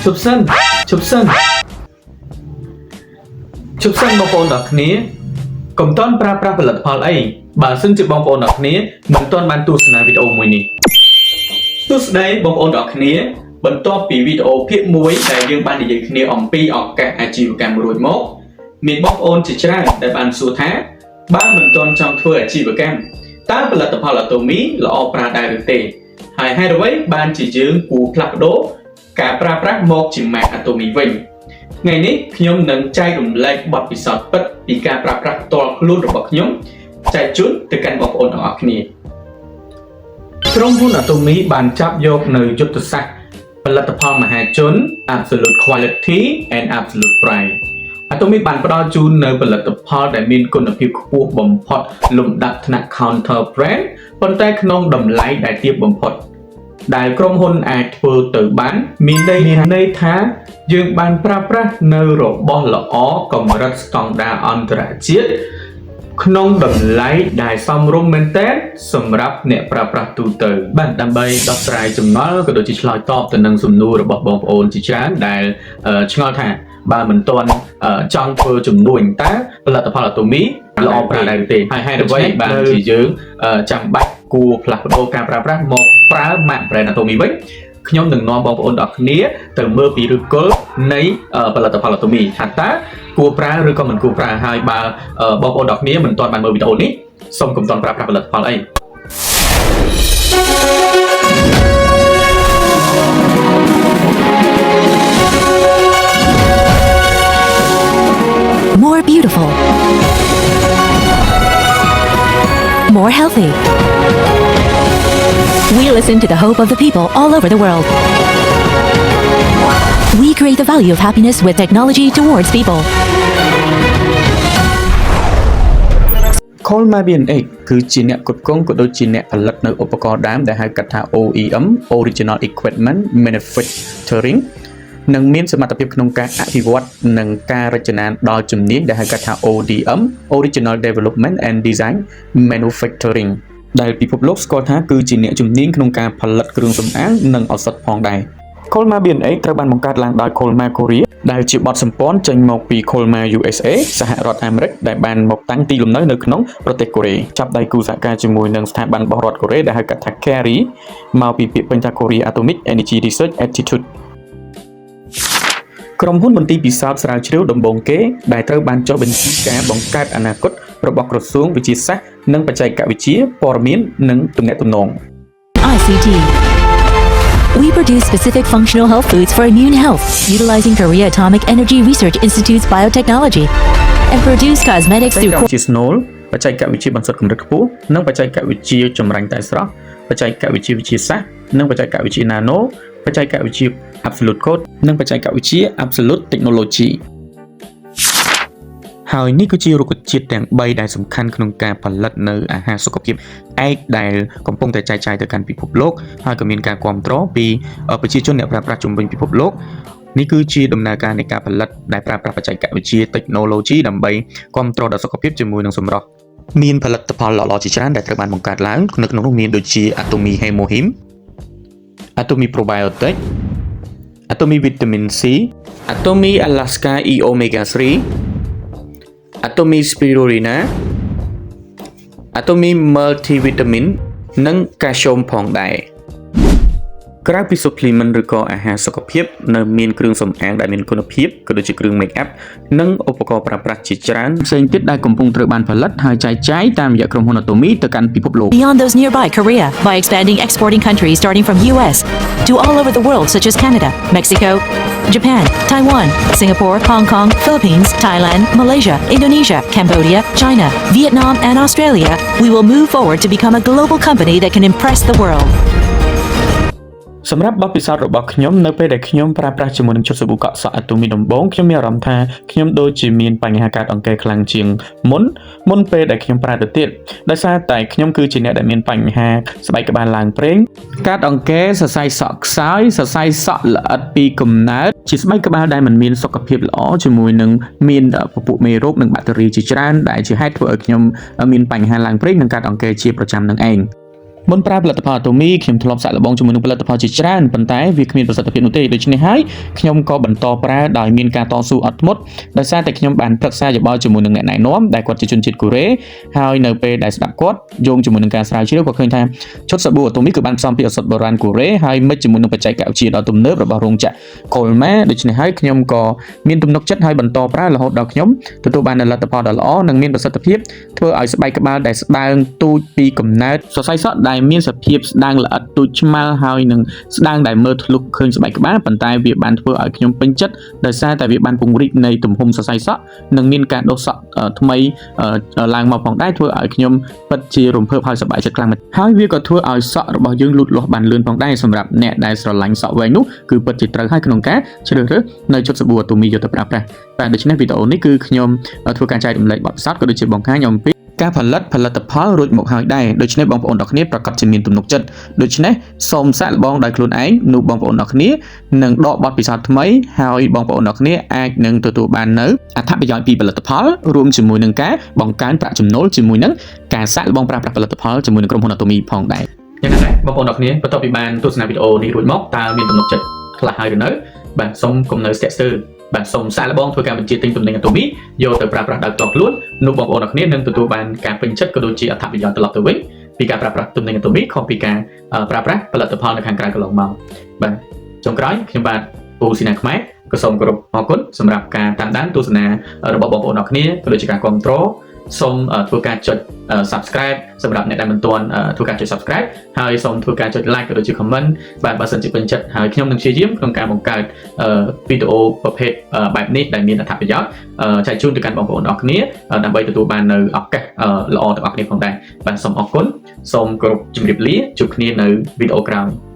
ជប់សិនជប់សិនបងប្អូនទាំងគ្នាកុំតន់ប្រើប្រាស់ផលិតផលអីបើសិនជាបងប្អូនទាំងគ្នាមិនទាន់បានទស្សនាវីដេអូមួយនេះសួស្តីបងប្អូនទាំងគ្នាបន្ទាប់ពីវីដេអូភាគ1ដែលយើងបាននិយាយគ្នាអំពីឱកាសអាជីវកម្មរួចមកមានបងប្អូនជាច្រើនដែលបានសួរថាបើមិនទាន់ចង់ធ្វើអាជីវកម្មតើផលិតផល Atomy ល្អប្រើដែរឬទេហើយហេតុអ្វីបានជាយើងគួរផ្លាស់ប្ដូរការប្រើប្រាស់មកជា Mac Atomy វិញថ្ងៃនេះខ្ញុំនឹងចែករំលែកបទពិសោធន៍ពិតពីការប្រើប្រាស់ផ្ទាល់ខ្លួនរបស់ខ្ញុំចែកជូនទៅកាន់បងប្អូនទាំងអស់គ្នាក្រុមហ៊ុន Atomy បានចាប់យកនៅយុទ្ធសាស្ត្រផលិតផលមហាជន Absolute Quality and Absolute Price Atomy បានផ្ដល់ជូននៅផលិតផលដែលមានគុណភាពខ្ពស់បំផុតលំដាប់ថ្នាក់ Counter Brand ប៉ុន្តែក្នុងតម្លៃដែលទាបបំផុតដែលក្រុមហ៊ុនអាចធ្វើទៅបានមានន័យថាយើងបានប្រើប្រាស់នៅរបស់ល្អកម្រិតស្តង់ដារអន្តរជាតិក្នុងតម្លៃដែលសមរម្យមែនទែនសម្រាប់អ្នកប្រើប្រាស់ទូទៅបាទដើម្បីដោះស្រាយចម្ងល់ក៏ដូចជាឆ្លើយតបទៅនឹងសំណួររបស់បងប្អូនជាច្រើនដែលឆ្ងល់ថាបើមិនទាន់ចង់ធ្វើជំនួញតើផលិតផល Atomy ល្អប្រើដែរឬទេហើយហេតុអ្វីបានជាយើងចាំបាច់គួរផ្លាស់ប្ដូរការប្រើប្រាស់មកប្រើ Mac Brand Atomy វិញខ្ញុំនឹងនាំបងប្អូនទាំងគ្នាទៅមើលពីឫសគល់នៃផលិតផល Atomy ថាតើគួរប្រើឬក៏មិនគួរប្រើហើយបើបងប្អូនទាំងគ្នាមិនទាន់បានមើលវីដេអូនេះសូមកុំទាន់ប្រើប្រាស់ផលិតផលអីMore beautiful, more healthy. We listen to the hope of the people all over the world. We create the value of happiness with technology towards people. Colma B&H គឺជាអ្នកគ្រប់គ្រងក៏ដូចជាអ្នកផលិតនៅឧបករណ៍ដើមដែលហៅកាត់ថា OEM Original Equipment Manufacturing និងមានសមត្ថភាពក្នុងការអភិវឌ្ឍនិងការរចនាដល់ជំនាញដែលហៅកាត់ថា ODM Original Development and Design Manufacturing ដែលពិភពលោកស្គាល់ថាគឺជាអ្នកជំនាញក្នុងការផលិតគ្រឿងសម្អាងនិងឱសថផងដែរ Colma B&H ត្រូវបានបង្កើតឡើងដោយ Colma Korea ដែលជាបទសម្ព័ន្ធចេញមកពី Colma USA សហរដ្ឋអាមេរិកដែលបានមកតាំងទីលំនៅនៅក្នុងប្រទេសកូរ៉េចាប់ដៃគូសហការជាមួយនឹងស្ថាប័នរបស់រដ្ឋកូរ៉េដែលហៅកាត់ថា KARI មកពីពាក្យពេញថា Korea Atomic Energy Research Instituteក្រុមហ៊ុនមន្ទីរពិសោធន៍ស្រាវជ្រាវដំបូងគេដែលត្រូវបានចុះបញ្ជីការបង្កើតអនាគតរបស់ក្រសួងវិទ្យាសាស្ត្រនិងបច្ចេកវិទ្យាព័ត៌មាននិងទំនាក់ទំនង ICT. We produce specific functional health foods for immune health, utilizing Korea Atomic Energy Research Institute's biotechnology, and produce cosmetics through ជា Snol បច្ចេកវិទ្យាបន្សុទ្ធកម្រិតខ្ពស់និងបច្ចេកវិទ្យាចម្រាញ់តែស្រស់បច្ចេកវិទ្យាវិទ្យាសាស្ត្រនិងបច្ចេកវិទ្យា Nano បច្ចេកវិទ្យា Absolute Code និងបច្ចេកវិទ្យា Absolute Technology ហើយនេះគឺជារុក្ខជាតិទាំង3ដែលសំខាន់ក្នុងការផលិតនៅអាហារសុខភាពឯកដែលកំពុងតែចែកចាយទៅកាន់ពិភពលោកហើយក៏មានការគាំទ្រពីប្រជាជនអ្នកប្រើប្រាស់ជុំវិញពិភពលោកនេះគឺជាដំណើរការនៃការផលិតដែលប្រើប្រាស់បច្ចេកវិទ្យា Technology ដើម្បីគាំទ្រដល់សុខភាពជាមួយនឹងសម្រស់មានផលិតផលល្អៗជាច្រើនដែលត្រូវបានបង្កើតឡើងនៅក្នុងនោះមានដូចជា Atomy Hemohim Atomy Probiotic Atomy Vitamin C Atomy Alaska E Omega 3 Atomy Spirulina Atomy Multivitamin និង Calcium ផងដែរក្រៅពី supplement ឬក៏អាហារសុខភាពនៅមានគ្រឿងសម្អាងដែលមានគុណភាពក៏ដូចជាគ្រឿង make up និងឧបករណ៍ប្រើប្រាស់ជាច្រើនផ្សេងទៀតដែលកំពុងត្រូវបានផលិតហើយចែកចាយតាមរយៈក្រុមហ៊ុន Atomy ទៅកាន់ពិភពលោក beyond those nearby Korea by expanding exporting countries starting from US to all over the world such as Canada, Mexico, Japan, Taiwan, Singapore, Hong Kong, Philippines, Thailand, Malaysia, Indonesia, Cambodia, China, Vietnam, and Australia. We will move forward to become a global company that can impress the world. សម្រាប់បទពិសោធន៍របស់ខ្ញុំនៅពេលដែលខ្ញុំប្រើប្រាស់ជាមួយនឹងឈុតសាប៊ូកក់សក់ Atomy ដំបូងខ្ញុំមានអារម្មណ៍ថាខ្ញុំដូចជាមានបញ្ហាកើតអង្គែខ្លាំងជាងមុនពេលដែលខ្ញុំប្រើទៅទៀតដោយសារតែខ្ញុំគឺជាអ្នកដែលមានបញ្ហាស្បែកក្បាលឡើងប្រេងកើតអង្គែសរសៃសក់ខ្សោយសរសៃសក់ល្អិតពីកំណើតជាស្បែកក្បាលដែលមិនមានសុខភាពល្អជាមួយនឹងមានពពួកមេរោគនិងបាក់តេរីជាច្រើនដែលជាហេតុធ្វើឲ្យខ្ញុំមានបញ្ហាឡើងប្រេងនិងកើតអង្គែជាប្រចាំនឹងឯង មុនប្រើផលិតផលអាតូមីខ្ញុំធ្លាប់សាកល្បងជាមួយនឹងផលិតផលជាច្រើនប៉ុន្តែវាគ្មានប្រសិទ្ធភាពនោះទេដូច្នេះហើយខ្ញុំក៏បន្តប្រើដោយមានការតស៊ូអត់ធ្មត់ដោយសារតែខ្ញុំបានប្រឹក្សាយោបល់ជាមួយនឹងអ្នកណែនាំដែលគាត់ជាជនជាតិកូរ៉េហើយនៅពេលដែលស្ដាប់គាត់យោងជាមួយនឹងការស្រាវជ្រាវក៏ឃើញថាឈុតសាប៊ូអាតូមីគឺបានផ្សំពីឱសថបុរាណកូរ៉េហើយមិចជាមួយនឹងបច្ចេកវិទ្យាដ៏ទំនើបរបស់រោងចក្រ Colma ដូច្នេះហើយខ្ញុំក៏មានទំនុកចិត្តហើយបន្តប្រើរហូតដល់ខ្ញុំទទួលបានលទ្ធផលដ៏ល្អនិងមានប្រសិទ្ធភាពធ្វើឲ្យស្បែកក្បាលដែលស្ដើងទូចពីកំណើតសរសៃសក់ដែលមានសភាពស្ដើងល្អិតទូចឆ្មាល់ហើយនឹងស្ដើងដែលមើលធ្លុះឃើញស្បែកក្បាលប៉ុន្តែវាបានធ្វើឲ្យខ្ញុំពេញចិត្តដោយសារតែវាបានពង្រីកនៃទំហំសរសៃសក់និងមានការដុសសក់ថ្មីឡើងមកផងដែរធ្វើឲ្យខ្ញុំពិតជារំភើបហើយសប្បាយចិត្តខ្លាំងមែនហើយវាក៏ធ្វើឲ្យសក់របស់យើងលូតលាស់បានលឿនផងដែរសម្រាប់អ្នកដែលស្រឡាញ់សក់វែងនោះគឺពិតជាត្រូវហើយក្នុងការជ្រើសរើសនៅជុតសាប៊ូអាតូមីយកទៅប្រើប្រាស់តែដូច្នេះវីដេអូនេះគឺខ្ញុំធ្វើការចែករំលែកបទពិសោធន៍ក៏ដូចជាបង្ហាញអំពីការផលិតផលរួចមកហើយដែរដូច្នេះបងប្អូនទាំងគ្នាប្រកាសជាមានទំនុកចិត្តដូច្នេះសូមសាកល្បងដោយខ្លួនឯងនោះបងប្អូនទាំងគ្នានឹងដកបទពិសោធន៍ថ្មីហើយបងប្អូនទាំងគ្នាអាចនឹងទទួលបាននៅអត្ថប្រយោជន៍ពីផលិតផលរួមជាមួយនឹងការបង្កើនប្រាក់ចំណូលជាមួយនឹងការសាកល្បងប្រើប្រាស់ផលិតផលជាមួយនឹងក្រុមហ៊ុនអាតូមីផងដែរយ៉ាងណាដែរបងប្អូនទាំងគ្នាបន្ទាប់ពីបានទស្សនាវីដេអូនេះរួចមកតើមានទំនុកចិត្តខ្លះហើយឬនៅបាទសូមកុំនៅស្ទាក់ស្ទើរបាទសូមសាកល្បងធ្វើការបញ្ជាទិញទំនិញអាតូមីយកទៅប្រើប្រាស់ដោយផ្ទាល់ខ្លួននោះបងប្អូនទាំងគ្នានឹងទទួលបានការពេញចិត្តក៏ដូចជាអត្ថប្រយោជន៍ត្រឡប់ទៅវិញពីការប្រើប្រាស់ទំនិញអាតូមីខុសពីការប្រើប្រាស់ផលិតផលនៅខាងក្រៅកន្លងមកបាទចុងក្រោយខ្ញុំបាទពូស៊ីណាខ្មែរក៏សូមគោរពអរគុណសម្រាប់ការតាមដានទស្សនារបស់បងប្អូនទាំងគ្នាក៏ដូចជាការគាំទ្រសូមធ្វើការចុច subscribe សម្រាប់អ្នកដែលមិនទាន់ធ្វើការចុច subscribe ហើយសូមធ្វើការចុច like ក៏ដូចជា comment បាទបើសិនជាពេញចិត្តហើយខ្ញុំនឹងព្យាយាមក្នុងការបង្កើតវីដេអូប្រភេទបែបនេះដែលមានអត្ថប្រយោជន៍ចែកជូនទៅកាន់បងប្អូនទាំងគ្នាដើម្បីទទួលបាននៅឱកាសល្អទាំងអស់គ្នាផងដែរបាទសូមអរគុណសូមគោរពជម្រាបលាជួបគ្នានៅវីដេអូក្រោយ